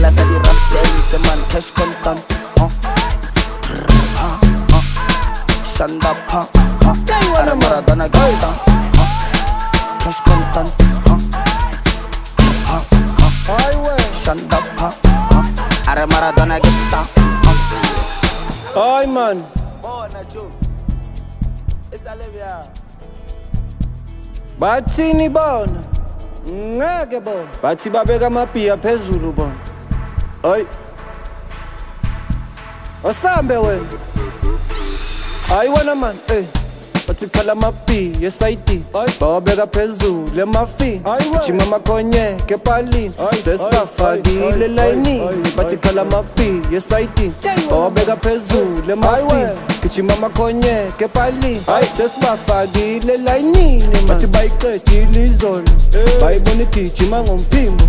Sela sa di rough dance man cash content Shanda pa Ara Maradona gasta Cash content Shanda pa Ara Maradona gasta Ay man Bona Joe Isalevia bathini bona ngeke bona bathi babeka amabhiya phezulu bona ay asambe wena hayi wena man bathi khala amabhiya esayidi bawabeka phezulu emafini jima amakhonye kepalini sesibafakile layinini bathi khala amabhiya esayidi bawabeka phezulu emafini gijima amakhonye kepalini sesibafakile layinini bathi bayiqedile izolo bayibona igijima ngomphimbo